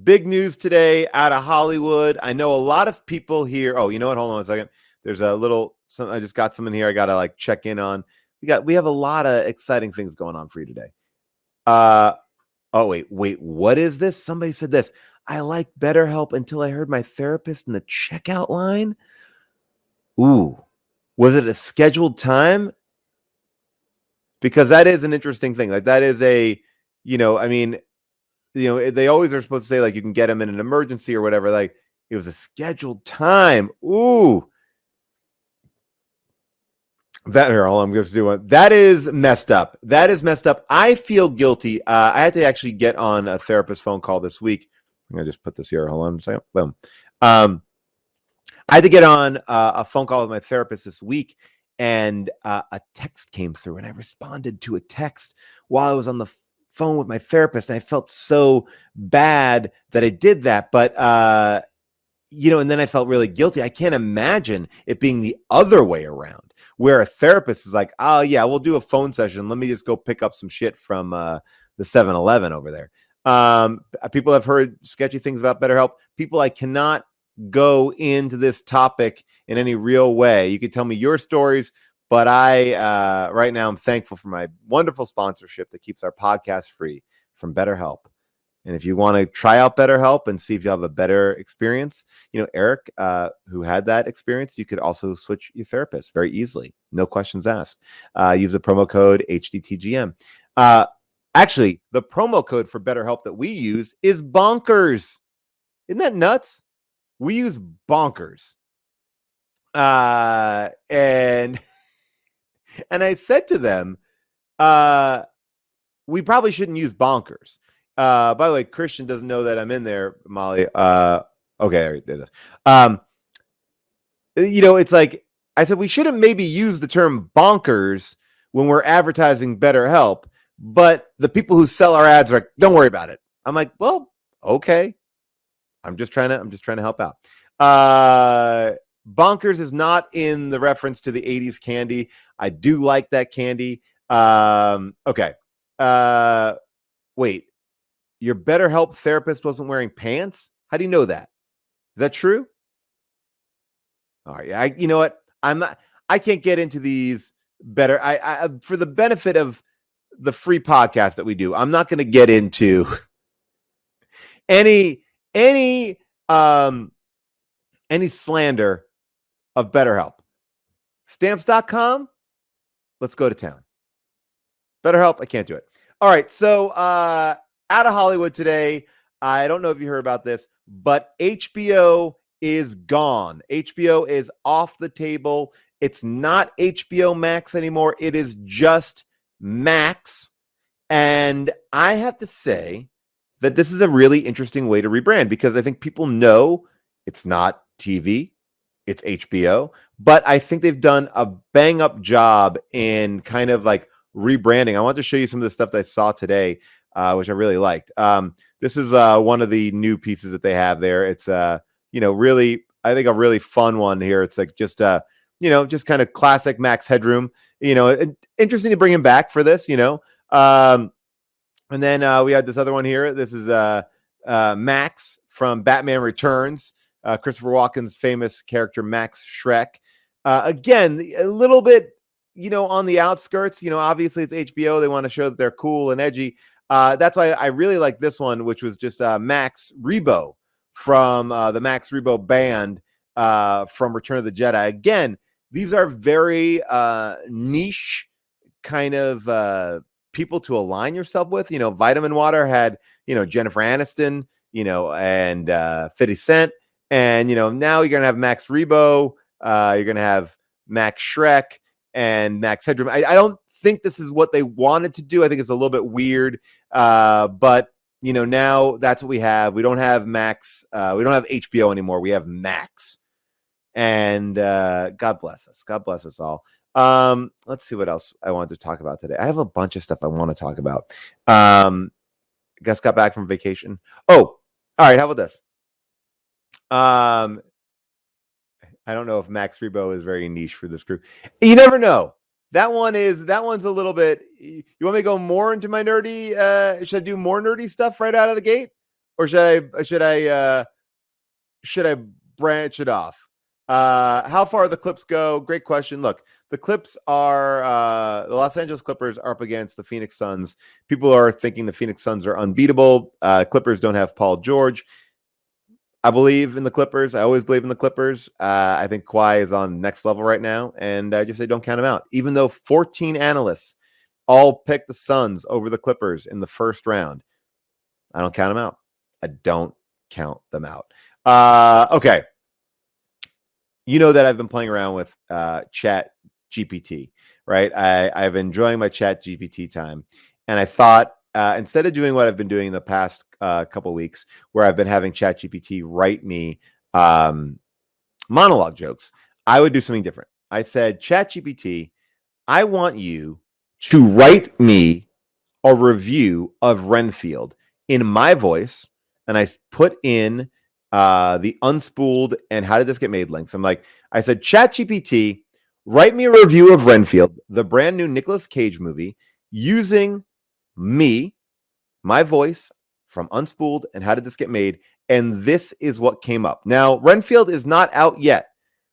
Big news today out of Hollywood. I know a lot of people here. Oh, you know what? Hold on a second. There's a little. I just got some in here. I gotta like check in on. We have a lot of exciting things going on for you today. Oh wait. What is this? Somebody said this. I like BetterHelp until I heard my therapist in the checkout line. Ooh, was it a scheduled time? Because that is an interesting thing. Like that is a, I mean, they always are supposed to say like you can get them in an emergency or whatever. Like it was a scheduled time. Ooh, that here. All I'm going to do one. That is messed up. That is messed up. I feel guilty. I had to actually get on a therapist phone call this week. I'm going to just put this here. Hold on a second. Boom. I had to get on a phone call with my therapist this week, and a text came through, and I responded to a text while I was on the phone with my therapist. And I felt so bad that I did that, but and then I felt really guilty. I can't imagine it being the other way around, where a therapist is like, "Oh yeah, we'll do a phone session. Let me just go pick up some shit from the 7-Eleven over there." People have heard sketchy things about BetterHelp. People, I cannot go into this topic in any real way. You can tell me your stories, but I right now I'm thankful for my wonderful sponsorship that keeps our podcast free from BetterHelp. And if you want to try out BetterHelp and see if you have a better experience, Eric, who had that experience, you could also switch your therapist very easily. No questions asked. Use the promo code HDTGM. Actually, the promo code for BetterHelp that we use is bonkers. Isn't that nuts? We use bonkers. And I said to them, we probably shouldn't use bonkers. By the way, Christian doesn't know that I'm in there, Molly. Okay, there it is. It's like I said, we shouldn't maybe use the term bonkers when we're advertising BetterHelp, but the people who sell our ads are like, don't worry about it. I'm like, well, okay. I'm just trying to help out. Bonkers is not in the reference to the 80s candy. I do like that candy. Okay. Wait. Your BetterHelp therapist wasn't wearing pants? How do you know that? Is that true? All right. You know what? I can't get into these better. I for the benefit of the free podcast that we do, I'm not going to get into any slander of BetterHelp. Stamps.com, let's go to town. BetterHelp, I can't do it. All right, so out of Hollywood today, I don't know if you heard about this, but HBO is gone. HBO is off the table. It's not HBO Max anymore. It is just Max. And I have to say that this is a really interesting way to rebrand, because I think people know it's not TV, it's HBO, but I think they've done a bang up job in kind of like rebranding. I want to show you some of the stuff that I saw today, which I really liked. This is one of the new pieces that they have there. It's really, I think, a really fun one here. It's like just just kind of classic Max Headroom. Interesting to bring him back for this. And then we had this other one here. This is Max from Batman Returns, Christopher Walken's famous character Max Shrek. Again, a little bit, on the outskirts. Obviously it's HBO. They want to show that they're cool and edgy. That's why I really like this one, which was just Max Rebo from the Max Rebo band from Return of the Jedi. Again, these are very niche kind of people to align yourself with. Vitamin Water had, Jennifer Aniston, and 50 Cent. And, now you're going to have Max Rebo. You're going to have Max Shrek and Max Headroom. I don't think this is what they wanted to do. I think it's a little bit weird. But, now that's what we have. We don't have Max. We don't have HBO anymore. We have Max. And God bless us. God bless us all. Let's see what else I wanted to talk about today. I have a bunch of stuff I want to talk about. Gus got back from vacation. Oh, all right. How about this? I don't know if Max Rebo is very niche for this group. You never know. That one's a little bit. You want me to go more into my nerdy? Should I do more nerdy stuff right out of the gate? or should I branch it off? How far the Clips go? Great question. Look, the Clips are the Los Angeles Clippers are up against the Phoenix Suns. People are thinking the Phoenix Suns are unbeatable. Clippers don't have Paul George. I believe in the Clippers. I always believe in the Clippers. I think Kawhi is on next level right now, and I just say don't count him out. Even though 14 analysts all picked the Suns over the Clippers in the first round, I don't count them out. I don't count them out. Okay. You know that I've been playing around with Chat GPT, right? I've been enjoying my Chat GPT time. And I thought instead of doing what I've been doing in the past couple of weeks, where I've been having Chat GPT write me monologue jokes, I would do something different. I said, Chat GPT, I want you to write me a review of Renfield in my voice. And I put in the unspooled and how did this get made links. I said, ChatGPT, write me a review of Renfield, the brand new Nicolas Cage movie, using me, my voice from unspooled and how did this get made. And this is what came up. Now, Renfield is not out yet.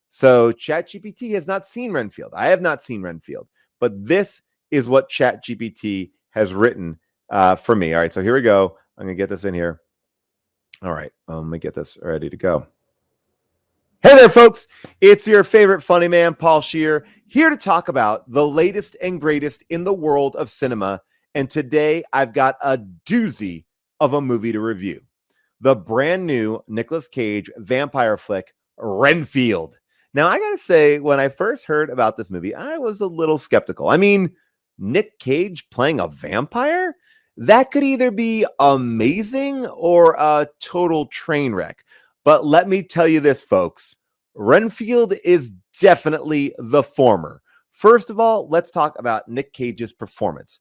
So ChatGPT has not seen Renfield. I have not seen Renfield, but this is what ChatGPT has written for me. All right, so here we go. I'm going to get this in here. All right, let me get this ready to go. Hey there, folks. It's your favorite funny man, Paul Scheer, here to talk about the latest and greatest in the world of cinema. And today I've got a doozy of a movie to review. The brand new Nicolas Cage vampire flick, Renfield. Now, I got to say, when I first heard about this movie, I was a little skeptical. I mean, Nick Cage playing a vampire? That could either be amazing or a total train wreck. But let me tell you this, folks. Renfield is definitely the former. First of all, let's talk about Nick Cage's performance.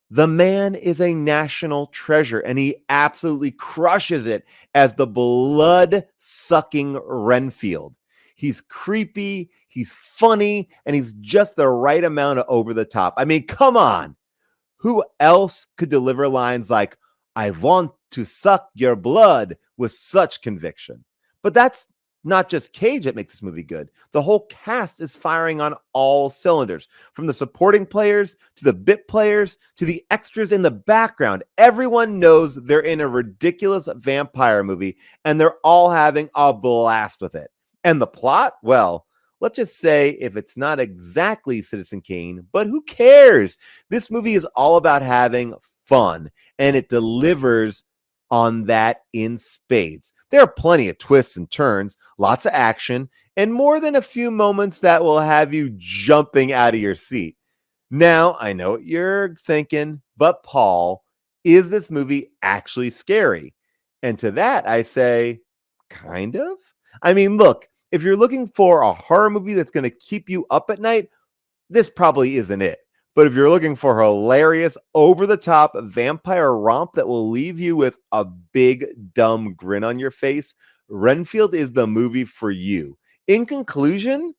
The man is a national treasure, and he absolutely crushes it as the blood-sucking Renfield. He's creepy, he's funny, and he's just the right amount of over the top. I mean, come on. Who else could deliver lines like, I want to suck your blood with such conviction? But that's not just Cage that makes this movie good. The whole cast is firing on all cylinders, from the supporting players to the bit players to the extras in the background. Everyone knows they're in a ridiculous vampire movie, and they're all having a blast with it. And the plot? Well, let's just say if it's not exactly Citizen Kane, but who cares? This movie is all about having fun, and it delivers on that in spades. There are plenty of twists and turns, lots of action, and more than a few moments that will have you jumping out of your seat. Now, I know what you're thinking, but Paul, is this movie actually scary? And to that, I say, kind of. I mean, look, if you're looking for a horror movie that's going to keep you up at night, this probably isn't it. But if you're looking for a hilarious, over-the-top vampire romp that will leave you with a big, dumb grin on your face, Renfield is the movie for you. In conclusion,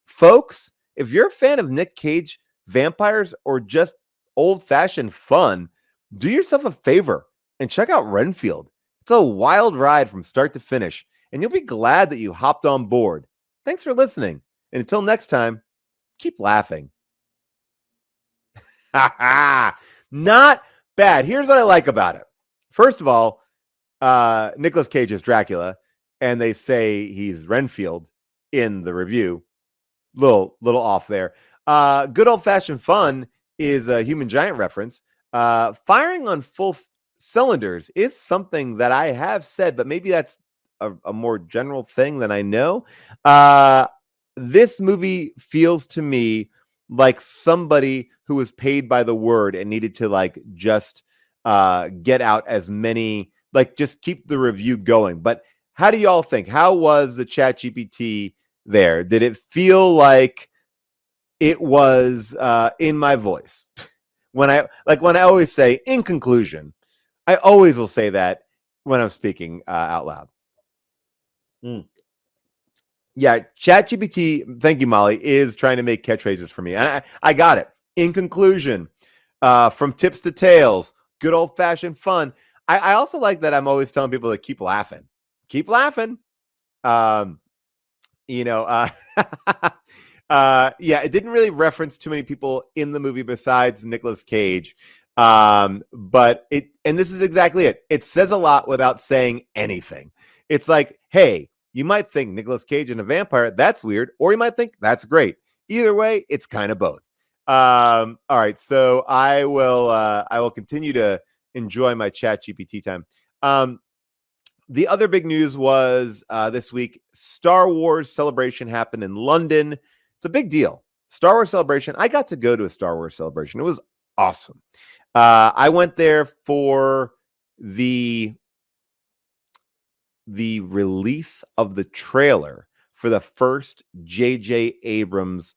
folks, if you're a fan of Nick Cage vampires or just old-fashioned fun, do yourself a favor and check out Renfield. It's a wild ride from start to finish, and you'll be glad that you hopped on board. Thanks for listening. And until next time, keep laughing. Not bad. Here's what I like about it. First of all, Nicolas Cage is Dracula, and they say he's Renfield in the review. Little off there. Good old-fashioned fun is a Human Giant reference. Firing on full cylinders is something that I have said, but maybe that's a more general thing than I know. This movie feels to me like somebody who was paid by the word and needed to just get out as many, just keep the review going. But how do y'all think? How was the Chat GPT there? Did it feel like it was in my voice? when I always say, in conclusion, I always will say that when I'm speaking out loud. Yeah, ChatGPT, thank you, Molly, is trying to make catchphrases for me. And I got it. In conclusion, from tips to tails, good old-fashioned fun. I also like that I'm always telling people to keep laughing. Keep laughing. Um, you know, yeah, it didn't really reference too many people in the movie besides Nicolas Cage. But and this is exactly it. It says a lot without saying anything. It's like, hey, you might think Nicolas Cage and a vampire, that's weird, or you might think that's great. Either way, it's kind of both. All right, so I will continue to enjoy my Chat GPT time. The other big news was this week, Star Wars Celebration happened in London. It's a big deal. Star Wars Celebration. I got to go to a Star Wars Celebration. It was awesome. I went there for the release of the trailer for the first J.J. Abrams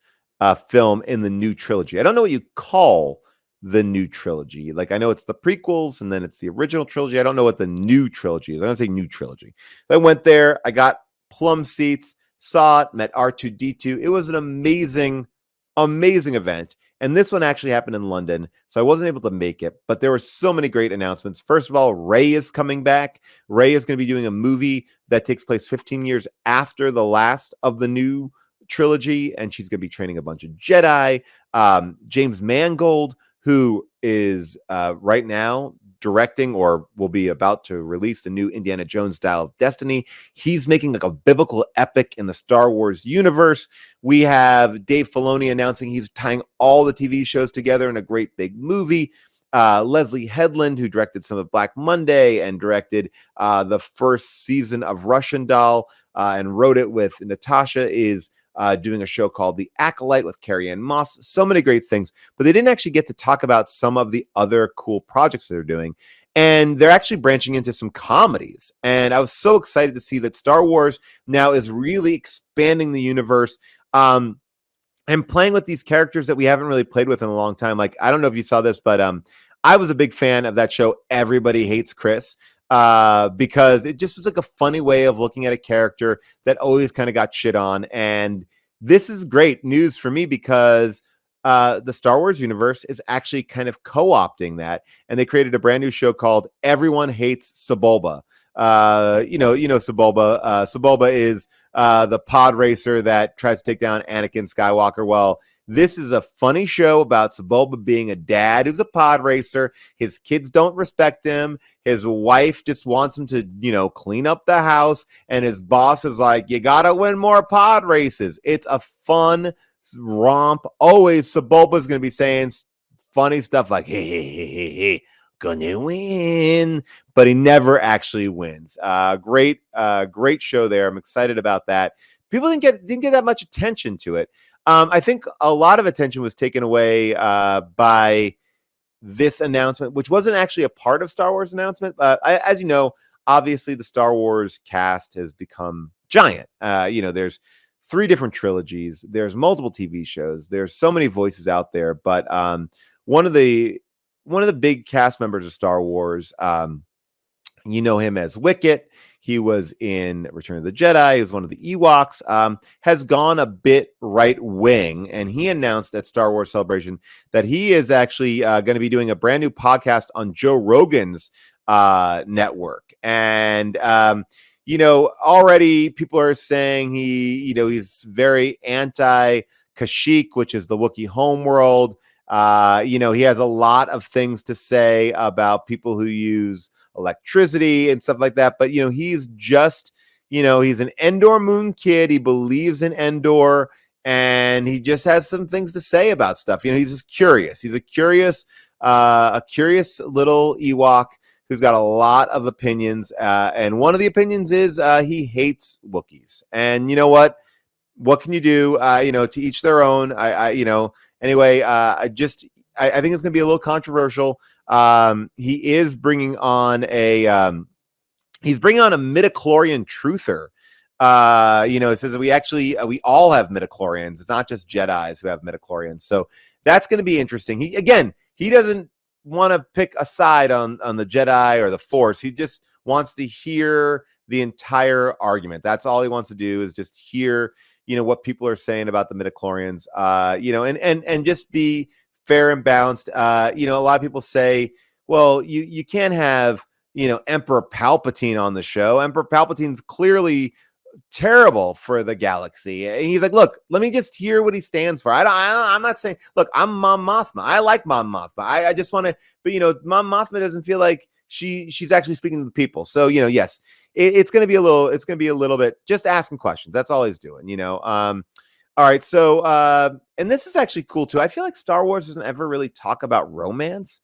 film in the new trilogy. I don't know what you call the new trilogy. Like, I know it's the prequels and then it's the original trilogy. I don't know what the new trilogy is. I'm going to say new trilogy. I went there. I got plum seats, saw it, met R2-D2. It was an amazing event. And this one actually happened in London, so I wasn't able to make it. But there were so many great announcements. First of all, Rey is coming back. Rey is going to be doing a movie that takes place 15 years after the last of the new trilogy, and she's going to be training a bunch of Jedi. James Mangold, who is right now directing or will be about to release the new Indiana Jones Dial of Destiny. He's making like a biblical epic in the Star Wars universe. We have Dave Filoni announcing he's tying all the TV shows together in a great big movie. Leslie Headland, who directed some of Black Monday and directed the first season of Russian Doll and wrote it with Natasha, is doing a show called The Acolyte with Carrie-Anne Moss. So many great things, but they didn't actually get to talk about some of the other cool projects they're doing. And they're actually branching into some comedies. And I was so excited to see that Star Wars now is really expanding the universe. And playing with these characters that we haven't really played with in a long time. Like, I don't know if you saw this, but I was a big fan of that show, Everybody Hates Chris. Because it just was like a funny way of looking at a character that always kind of got shit on. And this is great news for me because the Star Wars universe is actually kind of co-opting that. And they created a brand new show called Everyone Hates Sebulba. You know Sebulba. Sebulba is the pod racer that tries to take down Anakin Skywalker. Well, this is a funny show about Sebulba being a dad who's a pod racer. His kids don't respect him. His wife just wants him to, clean up the house. And his boss is like, you got to win more pod races. It's a fun romp. Always Sebulba's going to be saying funny stuff like, hey, gonna win. But he never actually wins. Great show there. I'm excited about that. People didn't get that much attention to it. I think a lot of attention was taken away by this announcement, which wasn't actually a part of Star Wars announcement. As you know, obviously the Star Wars cast has become giant. There's 3 different trilogies. There's multiple TV shows. There's so many voices out there. But one of the big cast members of Star Wars, you know him as Wicket. He was in Return of the Jedi. He was one of the Ewoks. Has gone a bit right wing, and he announced at Star Wars Celebration that he is actually going to be doing a brand new podcast on Joe Rogan's network. And already people are saying he's very anti Kashyyyk, which is the Wookiee homeworld. He has a lot of things to say about people who use electricity and stuff like that. But, he's just, he's an Endor Moon kid. He believes in Endor, and he just has some things to say about stuff. He's just curious. He's a curious little Ewok who's got a lot of opinions. And one of the opinions is he hates Wookiees. And you know what? What can you do? To each their own. Anyway, I think it's going to be a little controversial. He is bringing on a midichlorian truther. It says that we all have midichlorians. It's not just Jedis who have midichlorians. So that's going to be interesting. He doesn't want to pick a side on the Jedi or the Force. He just wants to hear the entire argument. That's all he wants to do, is just hear what people are saying about the midichlorians, and just be fair and balanced. A lot of people say, well, you can't have Emperor Palpatine on the show. Emperor Palpatine's clearly terrible for the galaxy. And he's like, look, let me just hear what he stands for. I'm not saying, look, I'm Mom Mothma. I like Mom Mothma. I just want to, but Mom Mothma doesn't feel like she's actually speaking to the people. So, yes, it's going to be a little bit just asking questions. That's all he's doing, all right. So, and this is actually cool too. I feel like Star Wars doesn't ever really talk about romance.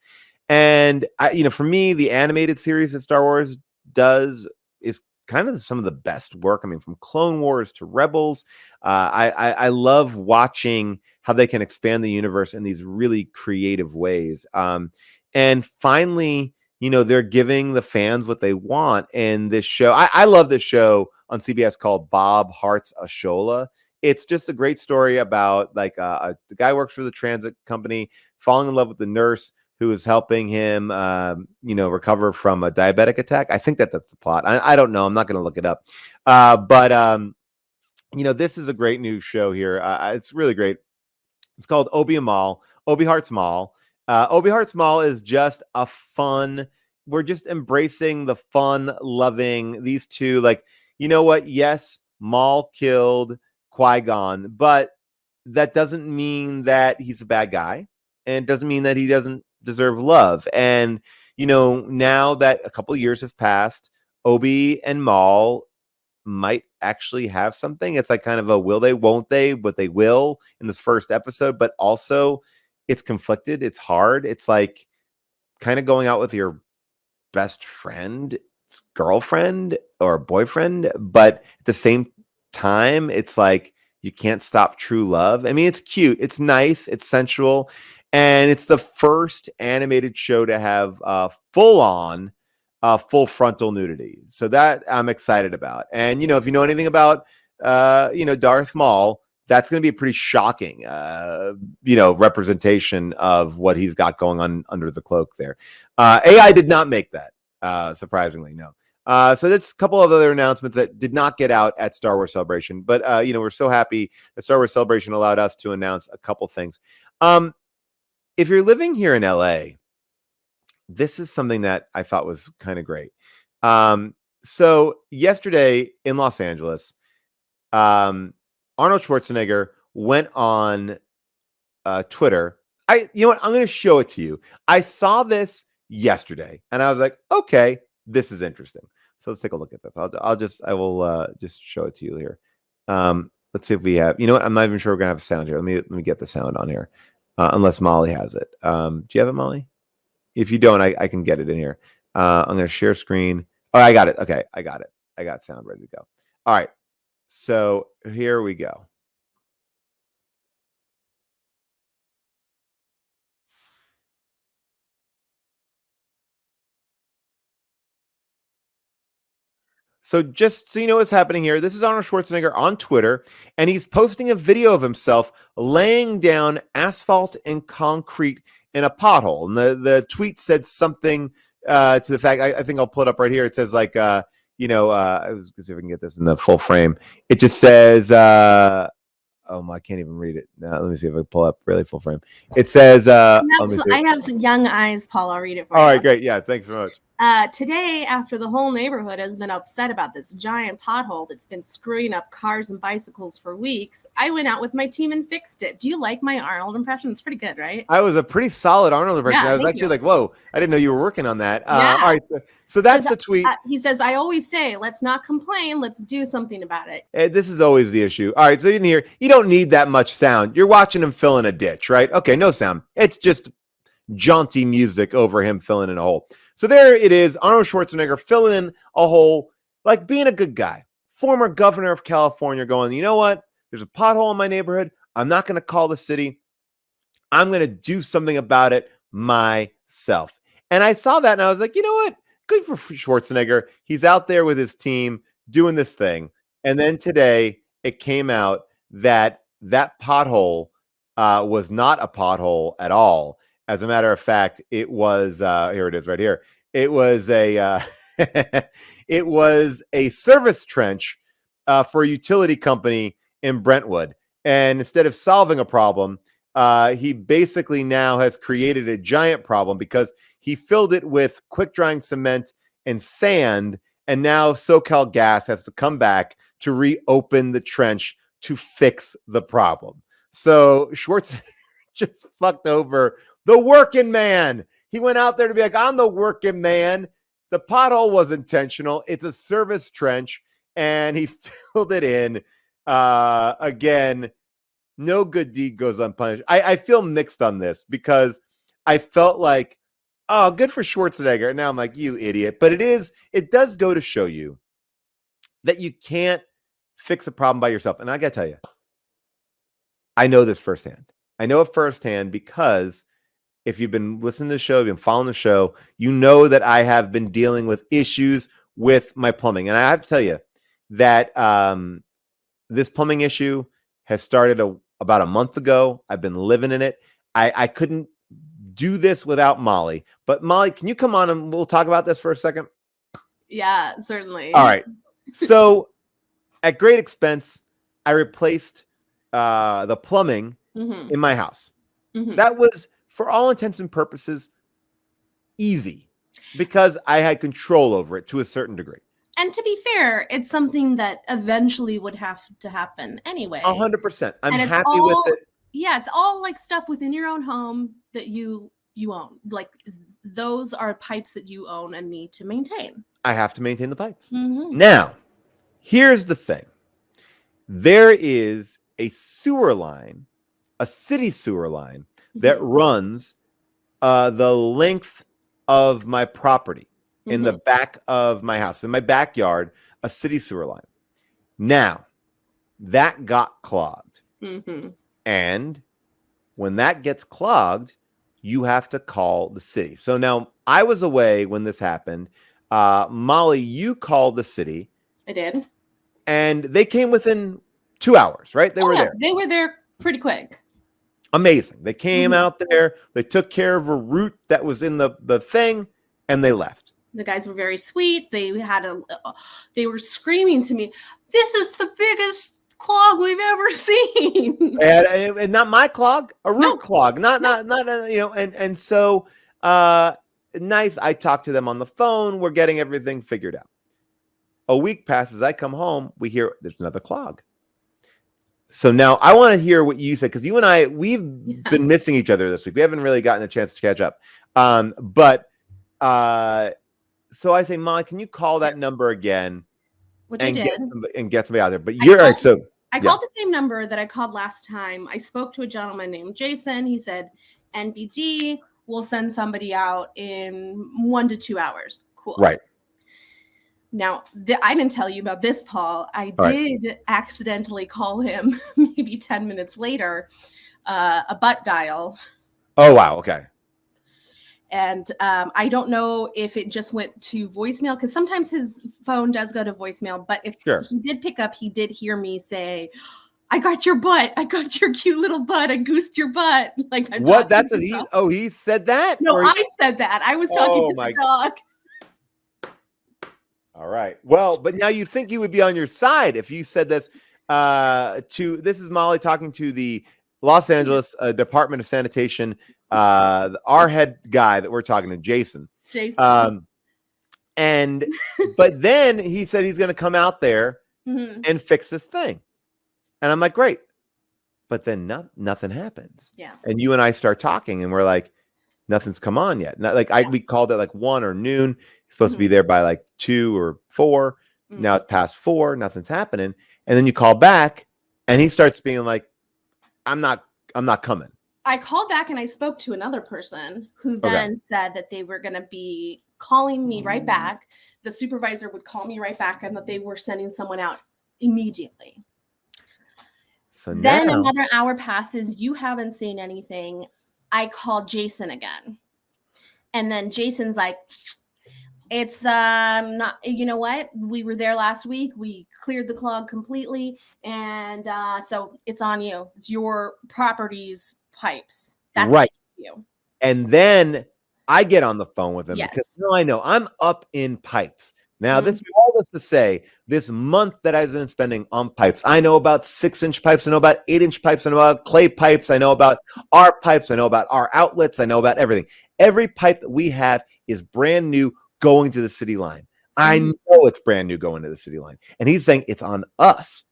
And for me, the animated series that Star Wars does is kind of some of the best work. I mean, from Clone Wars to Rebels, I love watching how they can expand the universe in these really creative ways. And finally, they're giving the fans what they want in this show. I love this show on CBS called Bob Hearts Ashola. It's just a great story about like the guy works for the transit company, falling in love with the nurse who is helping him, recover from a diabetic attack. I think that's the plot. I don't know. I'm not going to look it up. But this is a great new show here. It's really great. It's called Obi Hearts Mall. Obi Hearts Mall is just a fun. We're just embracing the fun, loving these two. Like, you know what? Yes, Maul killed Qui-Gon, but that doesn't mean that he's a bad guy, and it doesn't mean that he doesn't deserve love. And now that a couple of years have passed, Obi and Maul might actually have something. It's like kind of a will they, won't they, but they will in this first episode. But also, it's conflicted. It's hard. It's like kind of going out with your best friend, girlfriend, or boyfriend, but at the same time, it's like you can't stop true love. I mean, it's cute, it's nice, it's sensual, and it's the first animated show to have full frontal nudity. So that I'm excited about. And if you know anything about Darth Maul, that's going to be a pretty shocking representation of what he's got going on under the cloak there. AI did not make that, surprisingly, no. So there's a couple of other announcements that did not get out at Star Wars Celebration, but we're so happy that Star Wars Celebration allowed us to announce a couple things. If you're living here in LA, this is something that I thought was kind of great. So yesterday in Los Angeles, Arnold Schwarzenegger went on Twitter. I'm going to show it to you. I saw this yesterday, and I was like, okay, this is interesting. So let's take a look at this. I will just show it to you here. Let's see if we have. You know what? I'm not even sure we're gonna have a sound here. Let me get the sound on here, unless Molly has it. Do you have it, Molly? If you don't, I can get it in here. I'm gonna share screen. Oh, I got it. Okay, I got it. I got sound ready to go. All right. So here we go. So just so you know what's happening here, this is Arnold Schwarzenegger on Twitter, and he's posting a video of himself laying down asphalt and concrete in a pothole. And the tweet said something to the fact, I think I'll pull it up right here. It says like, I was going to see if I can get this in the full frame. It just says, I can't even read it. Let me see if I pull up really full frame. It says, I have some young eyes, Paul. I'll read it for you. All right, great. Yeah, thanks so much. Today, after the whole neighborhood has been upset about this giant pothole that's been screwing up cars and bicycles for weeks, I went out with my team and fixed it. Do you like my Arnold impression? It's pretty good, right? I was a pretty solid Arnold impression. Yeah, I was actually like, whoa, I didn't know you were working on that. Yeah. All right, so that's the tweet. He says, I always say, let's not complain. Let's do something about it. This is always the issue. All right, so in here, you don't need that much sound. You're watching him fill in a ditch, right? Okay, no sound. It's just jaunty music over him filling in a hole. So there it is, Arnold Schwarzenegger filling in a hole, like being a good guy. Former governor of California going, you know what? There's a pothole in my neighborhood. I'm not going to call the city. I'm going to do something about it myself. And I saw that and I was like, you know what? Good for Schwarzenegger. He's out there with his team doing this thing. And then today it came out that that pothole was not a pothole at all. As a matter of fact, it was here it is right here. It was a it was a service trench for a utility company in Brentwood. And instead of solving a problem, he basically now has created a giant problem because he filled it with quick drying cement and sand. And now SoCal Gas has to come back to reopen the trench to fix the problem. So Schwartz just fucked over the working man. He went out there to be like, I'm the working man. The pothole was intentional. It's a service trench, and he filled it in. Again, no good deed goes unpunished. I feel mixed on this because I felt like, oh, good for Schwarzenegger. And now I'm like, you idiot. But it does go to show you that you can't fix a problem by yourself. And I got to tell you, I know this firsthand. I know it firsthand because if you've been listening to the show, you've been following the show, you know that I have been dealing with issues with my plumbing. And I have to tell you that this plumbing issue has started about a month ago. I've been living in it. I couldn't do this without Molly. But Molly, can you come on and we'll talk about this for a second? Yeah, certainly. All right. So at great expense, I replaced the plumbing in my house. That was, for all intents and purposes, easy because I had control over it to a certain degree. And to be fair, it's something that eventually would have to happen anyway. 100%. I'm happy with it. Yeah, it's all like stuff within your own home that you own. Like those are pipes that you own and need to maintain. I have to maintain the pipes. Now, here's the thing. There is a sewer line, a city sewer line that runs the length of my property in the back of my house, in my backyard, a city sewer line. Now, that got clogged. And when that gets clogged, you have to call the city. So now I was away when this happened. Molly, you called the city. I did. And they came within 2 hours, right? They were there. They were there pretty quick. Amazing. They came out there. They took care of a root that was in the thing, and they left. The guys were very sweet. They were screaming to me, "This is the biggest clog we've ever seen." And not my clog, a root clog. Not and so nice. I talked to them on the phone. We're getting everything figured out. A week passes. I come home. We hear there's another clog. So now I want to hear what you said, because you and I, we've been missing each other this week. We haven't really gotten a chance to catch up. So I say, Molly, can you call that number again and get somebody out there? But you're right. So I called the same number that I called last time. I spoke to a gentleman named Jason. He said, NBD, we'll send somebody out in 1 to 2 hours. Cool. Right. Now, I didn't tell you about this, Paul. I did accidentally call him maybe 10 minutes later, a butt dial. Oh, wow. Okay. And I don't know if it just went to voicemail, because sometimes his phone does go to voicemail. But if he did pick up, he did hear me say, "I got your butt. I got your cute little butt. I goosed your butt." Like, what? That's what he? Oh, he said that? No, I said that. I was talking to the dog. All right. Well, but now you think you would be on your side if you said this this is Molly talking to the Los Angeles Department of Sanitation, our head guy that we're talking to, Jason. But then he said he's going to come out there and fix this thing. And I'm like, great. But then nothing happens. Yeah. And you and I start talking and we're like, nothing's come on yet. Not like we called it like 1 or noon. He's supposed to be there by like 2 or 4. Now it's past 4. Nothing's happening. And then you call back and he starts being like, I'm not coming. I called back and I spoke to another person who then said that they were going to be calling me right back. The supervisor would call me right back and that they were sending someone out immediately. So then another hour passes. You haven't seen anything. I called Jason again. And then Jason's like, it's not, you know what? We were there last week. We cleared the clog completely. And so it's on you. It's your property's pipes. That's right. You. And then I get on the phone with him because I know I'm up in pipes. Now, this is all this to say, this month that I've been spending on pipes, I know about 6-inch pipes. I know about 8-inch pipes. I know about clay pipes. I know about our pipes. I know about our outlets. I know about everything. Every pipe that we have is brand new, going to the city line. I know it's brand new going to the city line. And he's saying it's on us.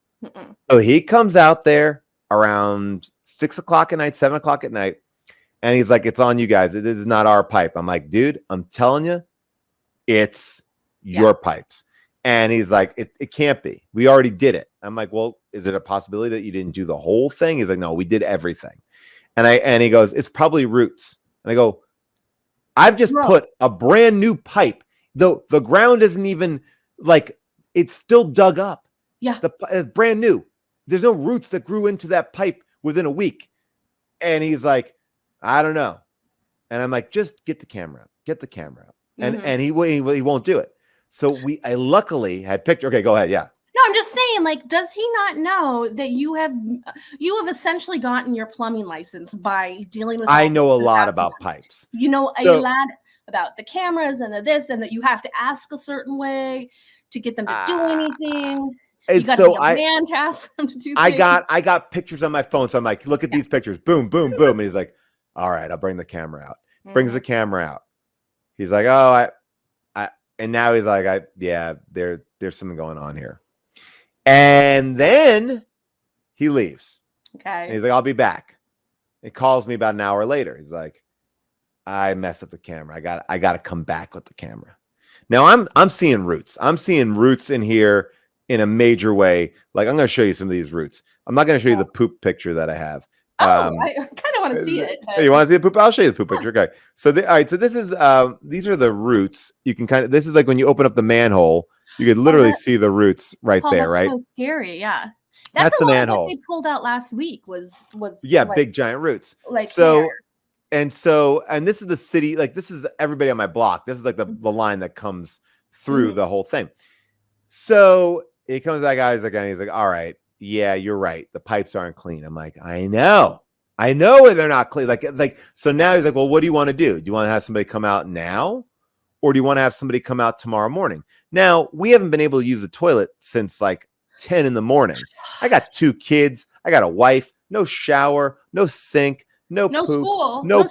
So he comes out there around 6 o'clock at night, 7 o'clock at night. And he's like, it's on you guys. This is not our pipe. I'm like, dude, I'm telling you, it's your pipes. And he's like, it can't be. We already did it. I'm like, well, is it a possibility that you didn't do the whole thing? He's like, no, we did everything. And he goes, it's probably roots. And I go, I've just put a brand new pipe. Though the ground isn't even like, it's still dug up. Yeah. It's brand new. There's no roots that grew into that pipe within a week. And he's like, I don't know. And I'm like, just get the camera out. Get the camera out. And he won't do it. So I luckily had picture. Okay, go ahead. Yeah. No, I'm just saying, like, does he not know that you have essentially gotten your plumbing license by dealing with? I know a lot about pipes. You know a lot about the cameras and the this, and that you have to ask a certain way to get them to do anything. And you got so to be a man to ask them to do. I got pictures on my phone, so I'm like, look at these pictures. Boom, boom, boom. And he's like, all right, I'll bring the camera out. Brings the camera out. He's like, oh, and now he's like, there's something going on here. And then he leaves. Okay. And he's like, I'll be back. He calls me about an hour later. He's like, I messed up the camera. I got to come back with the camera. Now I'm seeing roots. I'm seeing roots in here in a major way. Like, I'm going to show you some of these roots. I'm not going to show you the poop picture that I have. I kind of want to see it. You want to see the poop? I'll show you the poop picture. Okay. So, all right. So this is these are the roots. You can this is like when you open up the manhole, you could literally see the roots right there, right? So scary. Yeah. That's the manhole. They pulled out last week was like, big giant roots. Like so. And this is the city, like this is everybody on my block. This is like the line that comes through the whole thing. So he comes that guy, he's like, all right, yeah, you're right. The pipes aren't clean. I'm like, I know they're not clean. Like, so now he's like, well, what do you want to do? Do you want to have somebody come out now? Or do you want to have somebody come out tomorrow morning? Now, we haven't been able to use the toilet since like 10 in the morning. I got 2 kids. I got a wife, no shower, no sink. No poop, school. No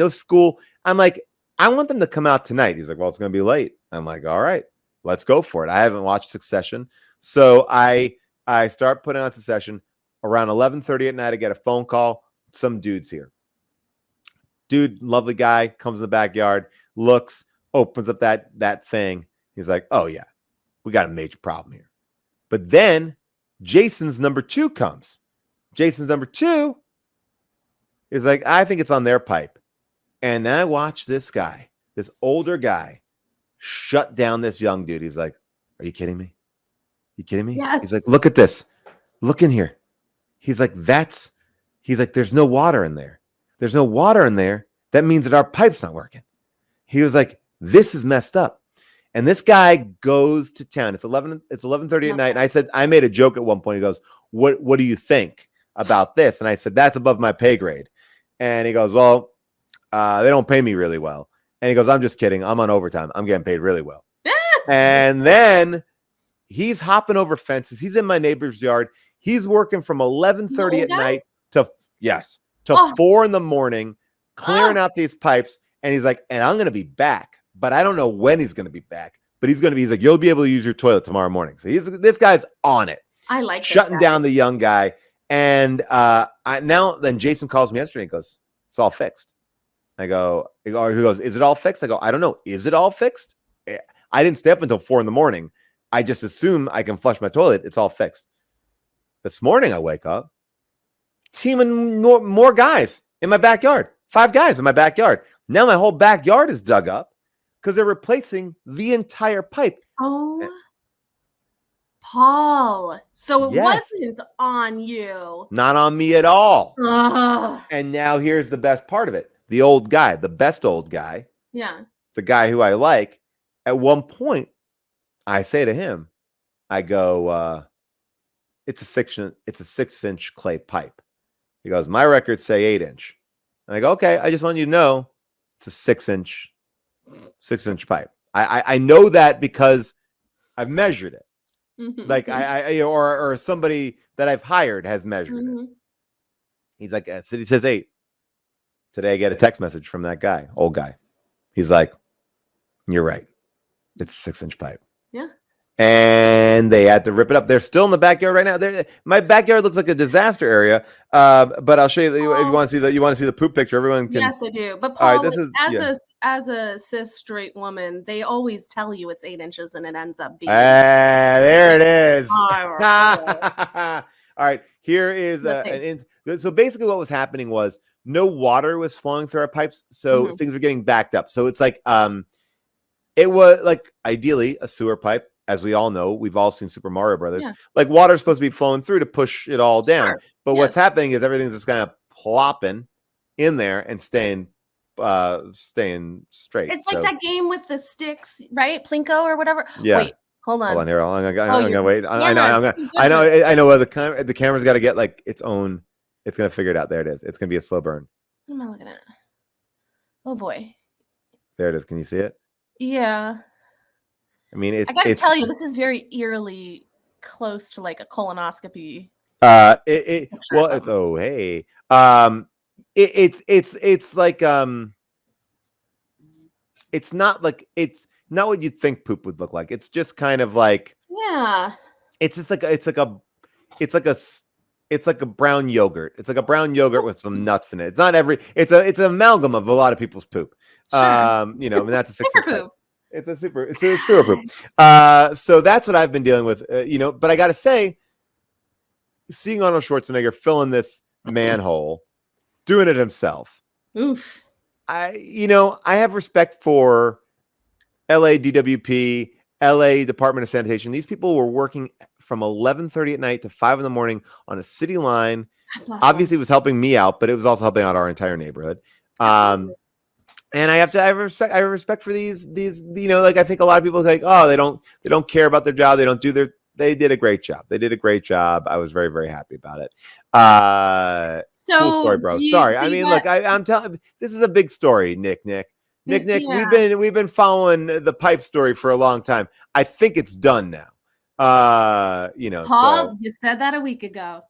school. I'm like, I want them to come out tonight. He's like, well, it's going to be late. I'm like, all right, let's go for it. I haven't watched Succession. So I start putting on Succession around 11:30 at night. I get a phone call. Some dude's here. Dude, lovely guy, comes in the backyard, looks, opens up that thing. He's like, oh yeah, we got a major problem here. But then Jason's number 2 comes. Jason's number 2 is like, I think it's on their pipe. And I watch this guy, this older guy, shut down this young dude. He's like, are you kidding me? You kidding me? Yes. He's like, look at this. Look in here. He's like, there's no water in there. There's no water in there. That means that our pipe's not working. He was like, this is messed up. And this guy goes to town. It's 11:30 at night. And I made a joke at one point. He goes, what do you think about this? And I said, that's above my pay grade. And he goes, well, they don't pay me really well. And he goes, I'm just kidding. I'm on overtime. I'm getting paid really well. And then he's hopping over fences. He's in my neighbor's yard. He's working from 11:30 at night to 4 in the morning, clearing out these pipes. And he's like, and I'm going to be back, but I don't know when he's going to be back. But he's like, you'll be able to use your toilet tomorrow morning. So this guy's on it. I like shutting down the young guy. And then Jason calls me yesterday and goes, it's all fixed. I go, he goes, is it all fixed? I go, I don't know. Is it all fixed? I didn't stay up until 4 in the morning. I just assume I can flush my toilet. It's all fixed. This morning I wake up, teaming more guys in my backyard. 5 guys in my backyard. Now my whole backyard is dug up because they're replacing the entire pipe. Oh, Paul. So it wasn't on you. Not on me at all. Ugh. And now here's the best part of it. The old guy, the best old guy. Yeah. The guy who I like. At one point, I say to him, I go, it's a 6-inch clay pipe. He goes, my records say 8-inch. And I go, okay, I just want you to know it's a 6-inch pipe. I know that because I've measured it. Like or somebody that I've hired has measured it. He's like, he says 8. Today I get a text message from that guy, old guy. He's like, You're right. It's a 6-inch pipe. Yeah. And they had to rip it up. They're still in the backyard right now. My backyard looks like a disaster area. But I'll show you if you want to see the poop picture. Everyone can. Yes, I do. But All right, Paul, this is as a cis straight woman, they always tell you it's 8 inches, and it ends up being. There it is. Oh. All right, here is so basically what was happening was no water was flowing through our pipes, so things were getting backed up. So it's like it was like ideally a sewer pipe. As we all know, we've all seen Super Mario Brothers. Yeah. Like water's supposed to be flowing through to push it all down. Sure. But what's happening is everything's just kind of plopping in there and staying straight. It's like that game with the sticks, right? Plinko or whatever. Yeah. Wait, hold on. Hold on here. I'm gonna wait. I know. The camera's got to get like its own. It's gonna figure it out. There it is. It's gonna be a slow burn. What am I looking at? Oh boy. There it is. Can you see it? Yeah. I mean, I gotta tell you, this is very eerily close to like a colonoscopy. It's like it's not what you'd think poop would look like. It's just kind of like it's like a brown yogurt. It's like a brown yogurt with some nuts in it. It's not it's an amalgam of a lot of people's poop. Sure. And that's a 6-inch poop. It's a sewer poop. So that's what I've been dealing with, but I got to say, seeing Arnold Schwarzenegger filling this manhole, doing it himself. Oof. I have respect for LA DWP, LA Department of Sanitation. These people were working from 11:30 at night to 5 in the morning on a city line. Obviously, it was helping me out, but it was also helping out our entire neighborhood. And I have respect for these, like I think a lot of people are like, oh, they don't care about their job. They did a great job. I was very, very happy about it. Cool story, bro. Sorry. I mean, look, I'm telling, this is a big story, Nick. Yeah. We've been following the pipe story for a long time. I think it's done now. Paul, you said that a week ago.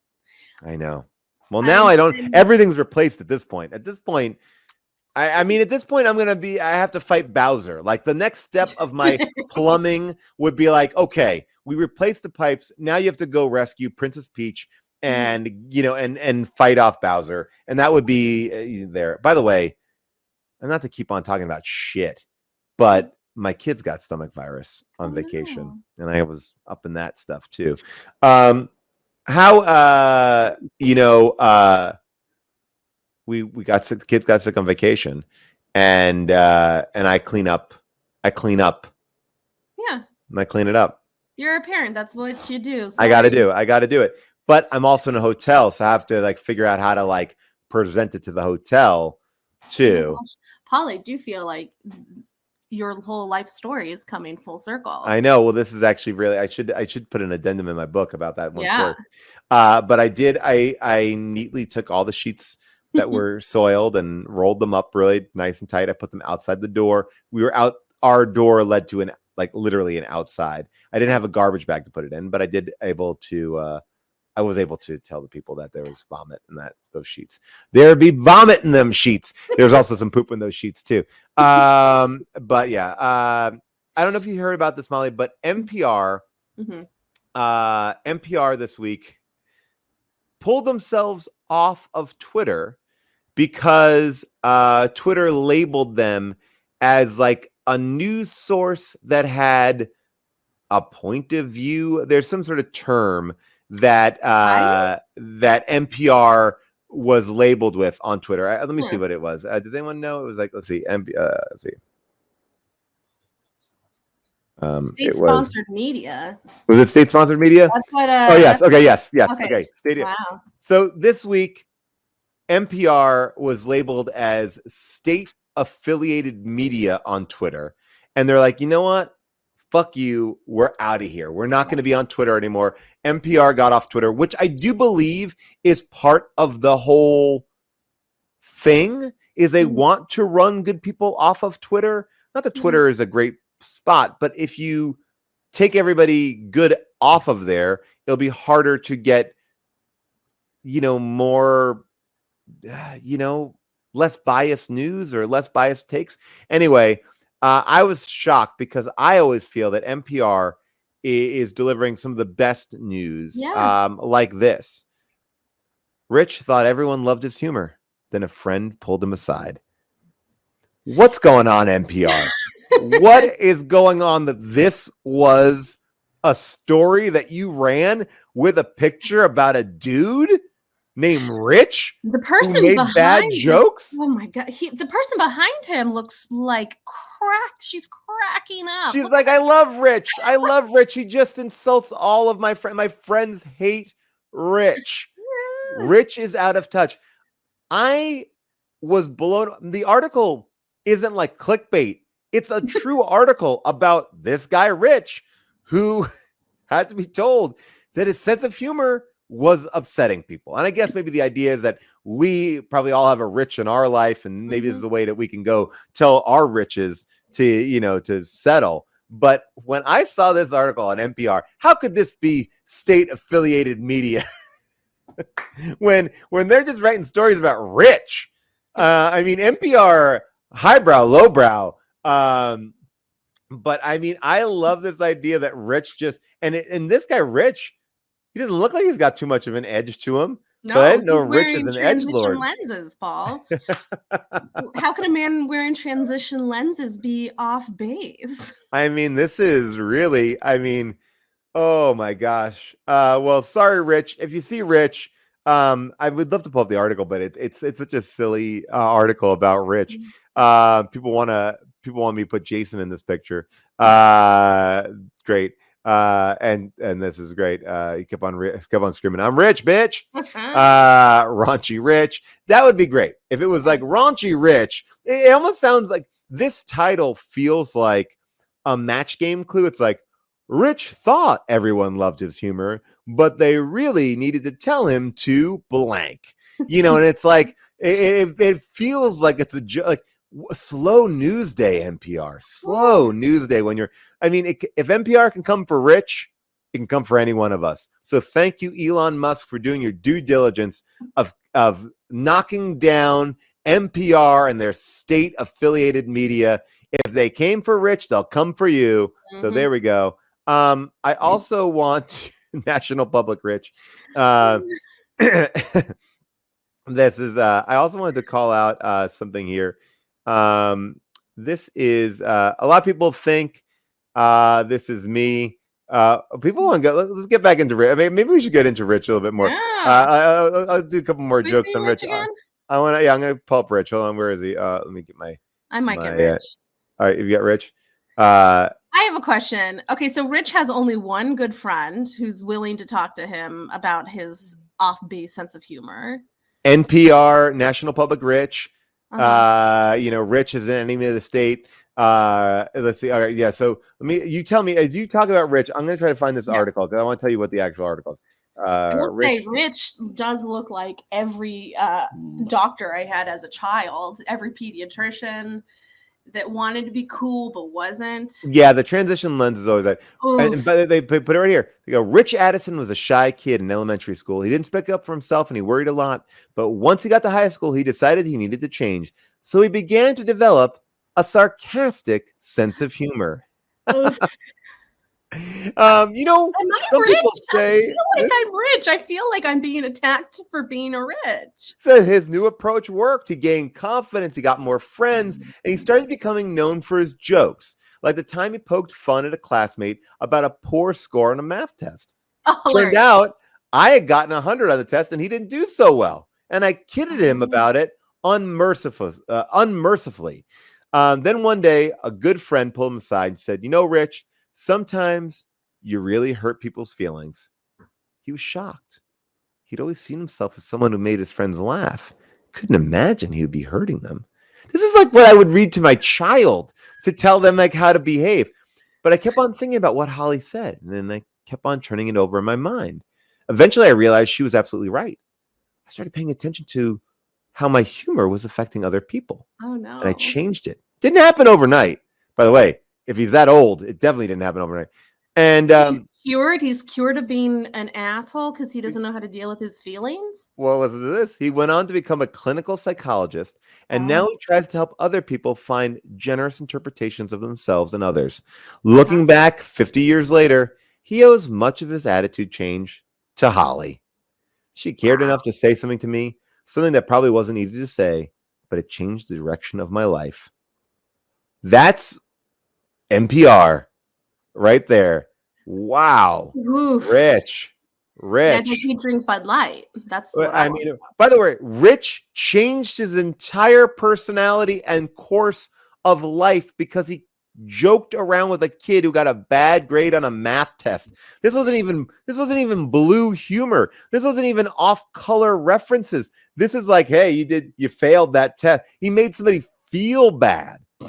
I know. Well, now everything's replaced at this point. At this point, I mean, at this point, I have to fight Bowser. Like the next step of my plumbing would be like, okay, we replaced the pipes. Now you have to go rescue Princess Peach and, and fight off Bowser. And that would be there. By the way, I'm not to keep on talking about shit, but my kids got stomach virus on vacation and I was up in that stuff too. We got sick. The kids got sick on vacation, and I clean up. Yeah, and I clean it up. You're a parent. That's what you do. I got to do it. But I'm also in a hotel, so I have to like figure out how to like present it to the hotel too. Paul, I do feel like your whole life story is coming full circle. I know. Well, this is actually really. I should put an addendum in my book about that one story. But I did. I neatly took all the sheets that were soiled and rolled them up really nice and tight. I put them outside the door. We were out. Our door led to literally an outside. I didn't have a garbage bag to put it in, but I was able to tell the people that there was vomit in those sheets. There'd be vomit in them sheets. There's also some poop in those sheets too. But yeah, I don't know if you heard about this, Molly, but NPR this week pulled themselves off of Twitter because Twitter labeled them as like a news source that had a point of view. There's some sort of term that that NPR was labeled with on Twitter. Let me see what it was. Does anyone know? It was like, let's see. Let's see. State-sponsored media. Was it state-sponsored media? That's what. Oh yes. Okay. Yes. Okay. Stadium. Wow. So this week, NPR was labeled as state-affiliated media on Twitter, and they're like, you know what? Fuck you. We're out of here. We're not going to be on Twitter anymore. NPR got off Twitter, which I do believe is part of the whole thing. Is they want to run good people off of Twitter. Not that Twitter is a great spot, but if you take everybody good off of there, it'll be harder to get, more, less biased news or less biased takes. Anyway, I was shocked because I always feel that NPR is delivering some of the best news, Yes. like this. Rich thought everyone loved his humor. Then a friend pulled him aside. What's going on, NPR? What is going on that this was a story that you ran with a picture about a dude named Rich The who person made behind bad this- jokes? Oh my god! The person behind him looks like she's cracking up. She's Look like, I love Rich. I love Rich. He just insults all of my friends. My friends hate Rich. Rich is out of touch. I was blown. The article isn't like clickbait. It's a true article about this guy, Rich, who had to be told that his sense of humor was upsetting people. And I guess maybe the idea is that we probably all have a Rich in our life, and maybe this is a way that we can go tell our Riches to settle. But when I saw this article on NPR, how could this be state affiliated media? when they're just writing stories about Rich. I mean, NPR, highbrow, lowbrow. But I mean, I love this idea that Rich and this guy Rich, he doesn't look like he's got too much of an edge to him. No, but I didn't know he's Rich wearing is an edgelord. lenses, Paul. How can a man wearing transition lenses be off base? I mean, this is really, oh my gosh. Well, sorry, Rich. If you see Rich, I would love to pull up the article, but it's such a silly article about Rich. People want me to put Jason in this picture. Great. And this is great. He kept on screaming, "I'm rich, bitch!" Raunchy Rich. That would be great if it was like Raunchy Rich. It almost sounds like this title feels like a Match Game clue. It's like Rich thought everyone loved his humor, but they really needed to tell him to blank. And it's like it feels like it's like slow news day. NPR, slow news day. When if NPR can come for Rich, it can come for any one of us. So thank you, Elon Musk, for doing your due diligence of knocking down NPR and their state affiliated media. If they came for Rich, they'll come for you. So there we go. I also want National Public Rich. This is I also wanted to call out something here. This is a lot of people think this is me. People want to go. Let's get back into Rich. I mean, maybe we should get into Rich a little bit more. Yeah. I'll do a couple more jokes on Rich. I want to. Yeah, I'm gonna pull up Rich. Hold on, where is he? Let me get my. I might get Rich. All right, you got Rich. I have a question. Okay, so Rich has only one good friend who's willing to talk to him about his off-base sense of humor. NPR, National Public Rich. Rich is an enemy of the state. Let's see. All right, yeah. So you tell me as you talk about Rich. I'm going to try to find this article because I want to tell you what the actual article is. I will say Rich does look like every doctor I had as a child, every pediatrician that wanted to be cool but wasn't. Yeah, the transition lens is always that. But they put it right here. They go, Rich Addison was a shy kid in elementary school. He didn't speak up for himself and he worried a lot. But once he got to high school, he decided he needed to change. So he began to develop a sarcastic sense of humor. Some people say, I feel like I'm rich. I feel like I'm being attacked for being a rich. So his new approach worked. He gained confidence. He got more friends, and he started becoming known for his jokes, like the time he poked fun at a classmate about a poor score on a math test. Turned out I had gotten 100 on the test, and he didn't do so well, and I kidded him about it unmercifully. Then one day, a good friend pulled him aside and said, Rich, sometimes you really hurt people's feelings. He was shocked. He'd always seen himself as someone who made his friends laugh. Couldn't imagine he would be hurting them. This is like what I would read to my child to tell them like how to behave. But I kept on thinking about what Holly said, and then I kept on turning it over in my mind. Eventually, I realized she was absolutely right. I started paying attention to how my humor was affecting other people. Oh, no. And I changed it. Didn't happen overnight. By the way, if he's that old, it definitely didn't happen overnight. And He's cured. He's cured of being an asshole because he doesn't know how to deal with his feelings. well, listen to this. He went on to become a clinical psychologist, and now Oh, he tries to help other people find generous interpretations of themselves and others. Looking back 50 years later, he owes much of his attitude change to Holly. She cared wow. enough to say something to me, something that probably wasn't easy to say, but it changed the direction of my life. That's NPR right there. Wow. Oof. Rich. Now, does Rich. he drink Bud Light? That's Well, what I I want. mean, by the way, Rich changed his entire personality and course of life because he joked around with a kid who got a bad grade on a math test. This wasn't even blue humor. This wasn't even off-color references. This is like, hey, you failed that test. He made somebody feel bad. I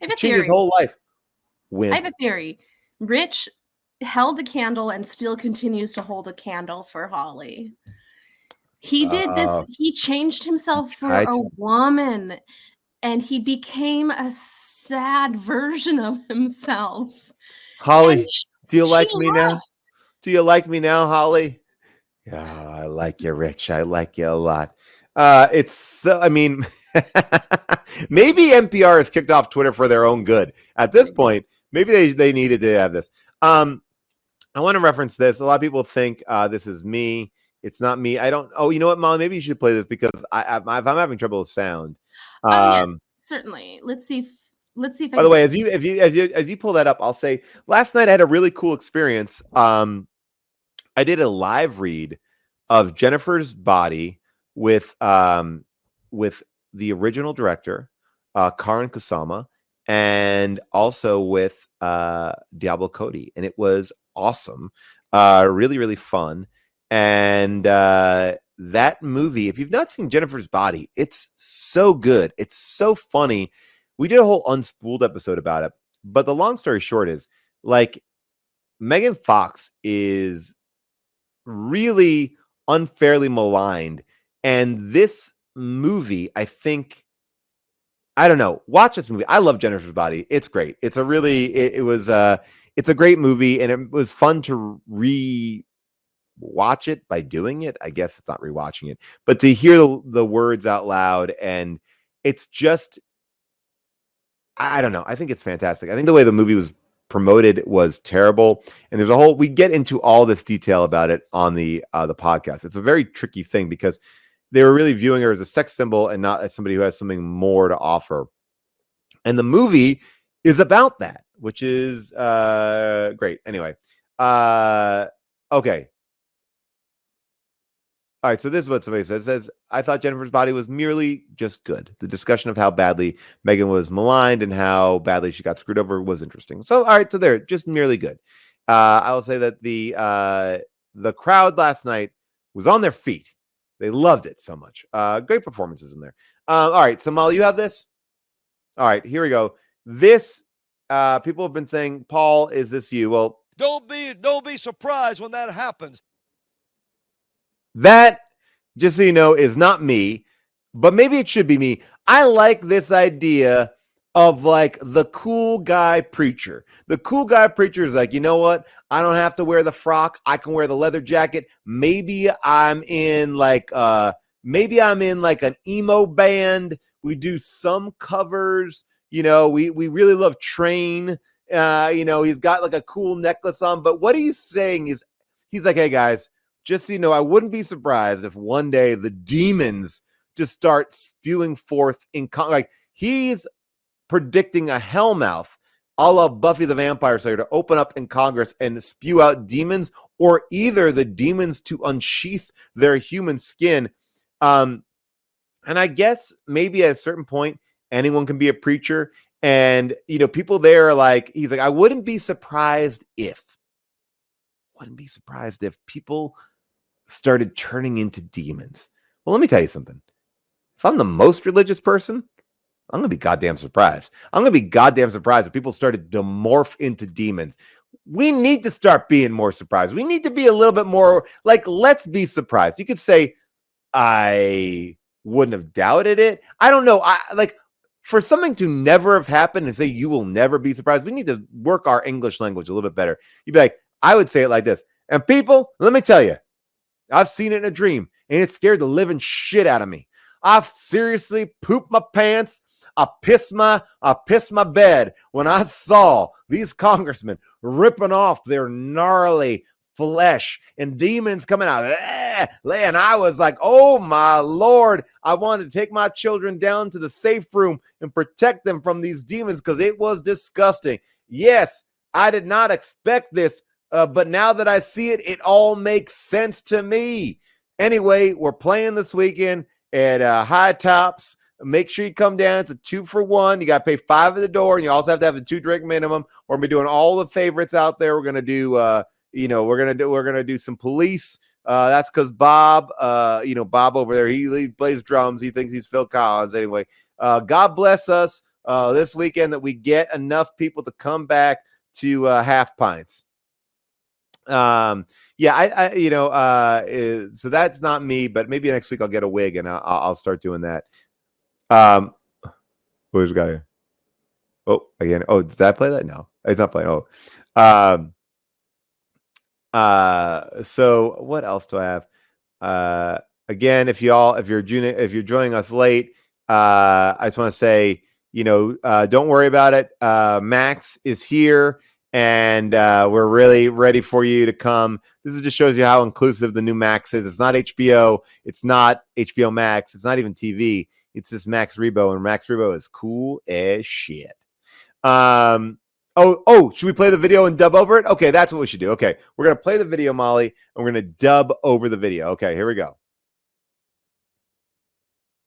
have a Changed his theory. whole life. I Win. have a theory. Rich held a candle and still continues to hold a candle for Holly. He did this. He changed himself for tried a to. woman, and he became a sad version of himself. Holly, And do you she like me now? left. Do you like me now, Holly? Yeah, I like you, Rich. I like you a lot. It's so, I mean, maybe NPR has kicked off Twitter for their own good. At this point, maybe they needed to have this. I want to reference this. A lot of people think this is me. It's not me. I don't. Oh, you know what, Molly? Maybe you should play this because if I'm having trouble with sound. Oh yes, certainly. Let's see if I By the can way, as you pull that up, I'll say last night I had a really cool experience. I did a live read of Jennifer's Body with the original director, Karan Kusama, and also with Diablo Cody, and it was awesome, really, really fun. And that movie, if you've not seen Jennifer's Body, it's so good. It's so funny. We did a whole unspooled episode about it, but the long story short is, like, Megan Fox is really unfairly maligned, and this movie, I think, I don't know, watch this movie. I love Jennifer's Body. It's great. It's a really it's a great movie, and it was fun to watch it by doing it. I guess it's not rewatching it, but to hear the words out loud, and it's just, I don't know. I think it's fantastic. I think the way the movie was promoted was terrible, and there's a whole, we get into all this detail about it on the podcast. It's a very tricky thing because they were really viewing her as a sex symbol and not as somebody who has something more to offer. And the movie is about that, which is great. Anyway, okay. All right, so this is what somebody says. It says, I thought Jennifer's Body was merely just good. The discussion of how badly Megan was maligned and how badly she got screwed over was interesting. So, all right, so they're just merely good. I will say that the crowd last night was on their feet. They loved it so much. Great performances in there. All right, so Molly, you have this? All right, here we go. This, people have been saying, Paul, is this you? Well, don't be surprised when that happens. That, just so you know, is not me, but maybe it should be me. I like this idea of like the cool guy preacher. The cool guy preacher is like, you know what? I don't have to wear the frock. I can wear the leather jacket. Maybe I'm in like an emo band. We do some covers. You know, we really love Train. You know, he's got like a cool necklace on. But what he's saying is, he's like, hey guys, just so you know, I wouldn't be surprised if one day the demons just start spewing forth like he's predicting a hellmouth a la Buffy the Vampire Slayer to open up in Congress and spew out demons, or either the demons to unsheath their human skin. And I guess maybe at a certain point, anyone can be a preacher. And, you know, people there are like, he's like, I wouldn't be surprised if people started turning into demons. Well, let me tell you something. If I'm the most religious person, I'm going to be goddamn surprised. I'm going to be goddamn surprised if people started to morph into demons. We need to start being more surprised. We need to be a little bit more like, let's be surprised. You could say, I wouldn't have doubted it. I don't know. for something to never have happened and say you will never be surprised, we need to work our English language a little bit better. You'd be like, I would say it like this. And people, let me tell you, I've seen it in a dream, and it scared the living shit out of me. I've seriously pooped my pants. I pissed my bed when I saw these congressmen ripping off their gnarly flesh and demons coming out. And I was like, oh my Lord, I wanted to take my children down to the safe room and protect them from these demons because it was disgusting. Yes, I did not expect this, but now that I see it, it all makes sense to me. Anyway, we're playing this weekend at High Tops. Make sure you come down. It's a 2-for-1. You got to pay $5 at the door, and you also have to have a 2-drink minimum. We're gonna be doing all the favorites out there. We're gonna do, we're gonna do some police. That's because Bob, Bob over there, he plays drums. He thinks he's Phil Collins. Anyway, God bless us this weekend that we get enough people to come back to Half Pints. So that's not me, but maybe next week I'll get a wig and I'll start doing that. Who's got here? Oh, again. Oh, did I play that? No, it's not playing. So what else do I have? Again, if you're joining us late, I just want to say, don't worry about it. Max is here, and we're really ready for you to come. This just shows you how inclusive the new Max is. It's not HBO. It's not HBO Max. It's not even TV. It's just Max Rebo, and Max Rebo is cool as shit. Should we play the video and dub over it? Okay, that's what we should do. Okay, we're going to play the video, Molly, and we're going to dub over the video. Okay, here we go.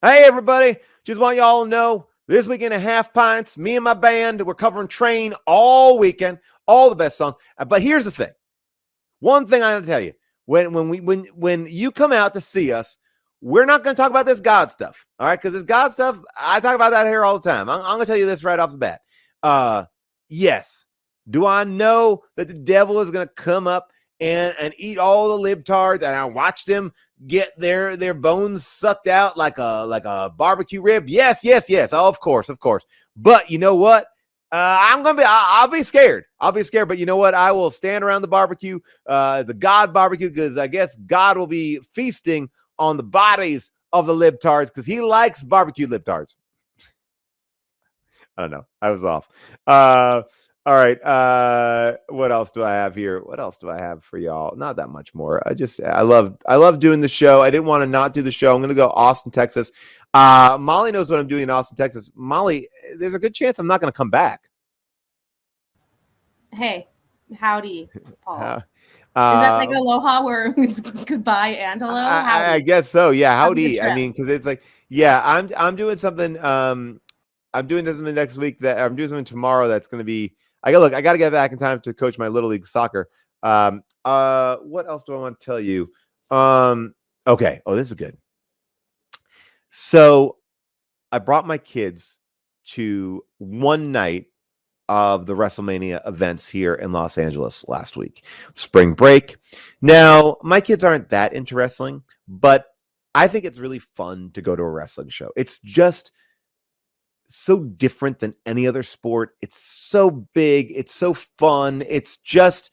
Hey, everybody. Just want y'all to know, this weekend at Half Pints, me and my band, we're covering Train all weekend, all the best songs. But here's the thing. One thing I got to tell you, when you come out to see us, we're not going to talk about this God stuff, all right? Because this God stuff, I talk about that here all the time. I'm going to tell you this right off the bat. Yes. Do I know that the devil is going to come up and eat all the libtards, and I watch them get their bones sucked out like a barbecue rib? Yes. Oh, of course. But you know what? I'll be scared. But you know what? I will stand around the barbecue, the God barbecue, because I guess God will be feasting on the bodies of the libtards because he likes barbecue libtards. I don't know. I was off. All right. What else do I have here? What else do I have for y'all? Not that much more. I love doing the show. I didn't want to not do the show. I'm going to go Austin, Texas. Molly knows what I'm doing in Austin, Texas. Molly, there's a good chance I'm not going to come back. Hey, howdy, Paul. Is that like aloha where it's goodbye and hello? I guess so. Yeah. Howdy. I mean, because it's like, yeah, I'm doing something. I'm doing something next week that I'm doing something tomorrow. That's going to be, I got to get back in time to coach my Little League soccer. What else do I want to tell you? Okay. Oh, this is good. So I brought my kids to one night of the Wrestlemania events here in Los Angeles last week, spring break. Now, my kids aren't that into wrestling, but I think it's really fun to go to a wrestling show. It's just so different than any other sport. It's so big. It's so fun. It's just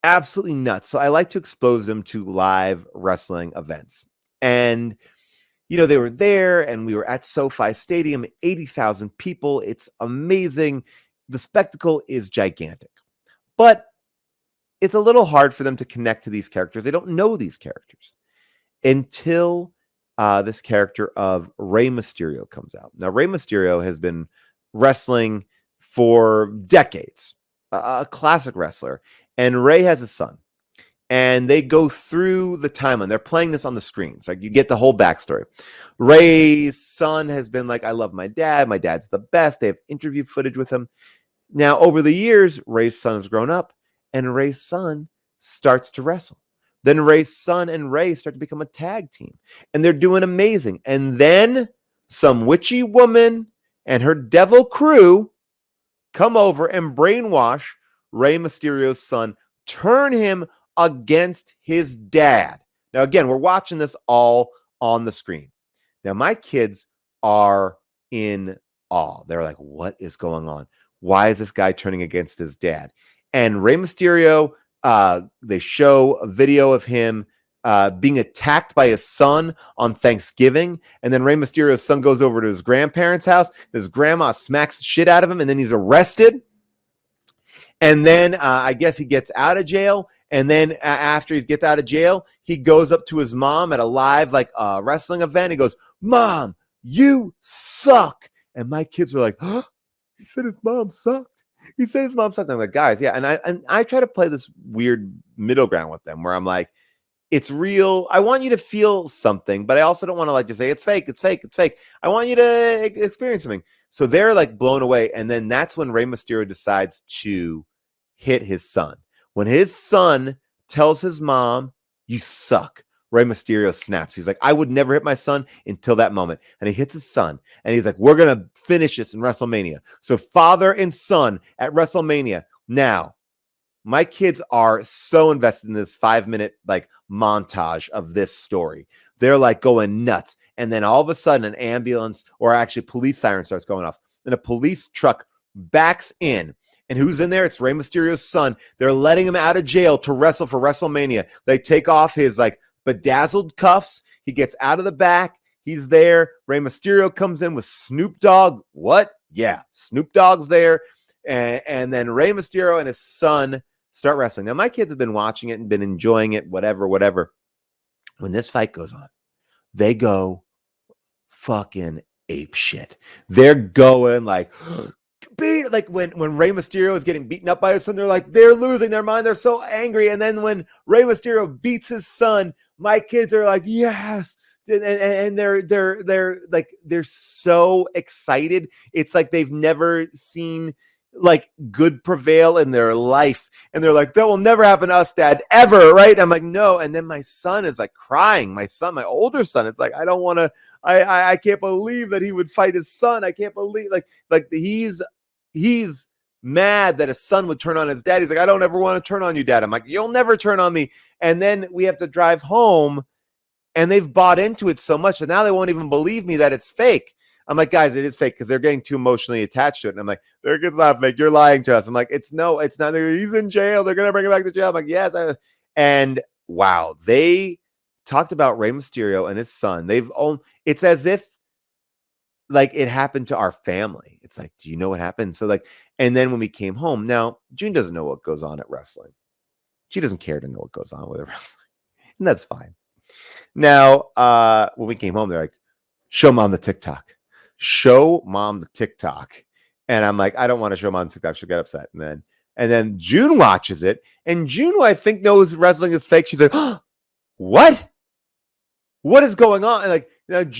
absolutely nuts. So I like to expose them to live wrestling events. And, they were there, and we were at SoFi Stadium, 80,000 people. It's amazing. The spectacle is gigantic, but it's a little hard for them to connect to these characters. They don't know these characters until this character of Rey Mysterio comes out. Now, Rey Mysterio has been wrestling for decades, a classic wrestler, and Rey has a son, and they go through the timeline. They're playing this on the screens. Like, you get the whole backstory. Rey's son has been like, I love my dad. My dad's the best. They have interview footage with him. Now, over the years, Rey's son has grown up, and Rey's son starts to wrestle. Then Rey's son and Rey start to become a tag team, and they're doing amazing. And then some witchy woman and her devil crew come over and brainwash Rey Mysterio's son, turn him against his dad. Now, again, we're watching this all on the screen. Now, my kids are in awe. They're like, what is going on? Why is this guy turning against his dad? And Rey Mysterio, they show a video of him being attacked by his son on Thanksgiving. And then Rey Mysterio's son goes over to his grandparents' house. His grandma smacks the shit out of him, and then he's arrested. And then I guess he gets out of jail. And then after he gets out of jail, he goes up to his mom at a live wrestling event. He goes, "Mom, you suck." And my kids are like, "Huh? He said his mom sucked. He said his mom sucked." I'm like, guys, yeah. And I try to play this weird middle ground with them where I'm like, it's real. I want you to feel something, but I also don't want to just say it's fake, it's fake, it's fake. I want you to experience something. So they're like blown away. And then that's when Rey Mysterio decides to hit his son. When his son tells his mom, "You suck," Rey Mysterio snaps. He's like, "I would never hit my son until that moment." And he hits his son. And he's like, "We're going to finish this in WrestleMania." So father and son at WrestleMania. Now, my kids are so invested in this 5-minute montage of this story. They're like going nuts. And then all of a sudden an ambulance, or actually police siren, starts going off. And a police truck backs in. And who's in there? It's Rey Mysterio's son. They're letting him out of jail to wrestle for WrestleMania. They take off his bedazzled cuffs. He gets out of the back. He's there. Rey Mysterio comes in with Snoop Dogg. What? Yeah, Snoop Dogg's there. And then Rey Mysterio and his son start wrestling. Now, my kids have been watching it and been enjoying it, whatever. When this fight goes on, they go fucking ape shit. They're going when Rey Mysterio is getting beaten up by his son, they're losing their mind. They're so angry. And then when Rey Mysterio beats his son, my kids are like, yes. And they're so excited. It's like they've never seen good prevail in their life. And they're like, "That will never happen to us, Dad, ever." Right? I'm like, "No." And then my son is crying. My older son, it's like, I don't want to, I can't believe that he would fight his son. I can't believe he's mad that his son would turn on his dad. He's like, "I don't ever want to turn on you, Dad." I'm like, "You'll never turn on me." And then we have to drive home, and they've bought into it so much that now they won't even believe me that it's fake. I'm like, "Guys, it is fake," because they're getting too emotionally attached to it. And I'm like, "It's not fake. You're lying to us." I'm like, "It's not. He's in jail. They're going to bring him back to jail." I'm like, "Yes." And wow, they talked about Rey Mysterio and his son. It's as if it happened to our family. It's like, "Do you know what happened?" So and then when we came home, now June doesn't know what goes on at wrestling. She doesn't care to know what goes on with wrestling. And that's fine. Now, when we came home, they're like, "Show Mom the TikTok. Show Mom the TikTok." And I'm like, "I don't want to show Mom the TikTok. She'll get upset." And then June watches it. And June, who I think knows wrestling is fake, she's like, "Oh, what? What is going on?" And I'm like,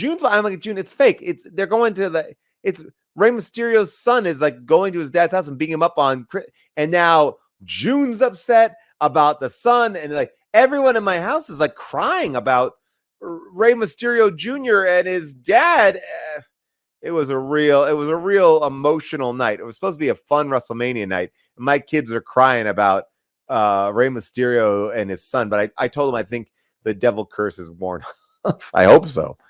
"June, it's fake. They're going to it's Rey Mysterio's son is going to his dad's house and beating him up on." And now June's upset about the son. And everyone in my house is crying about Rey Mysterio Jr. and his dad. It was a real emotional night. It was supposed to be a fun WrestleMania night. And my kids are crying about Rey Mysterio and his son. But I told them I think the devil curse is worn off. I hope so.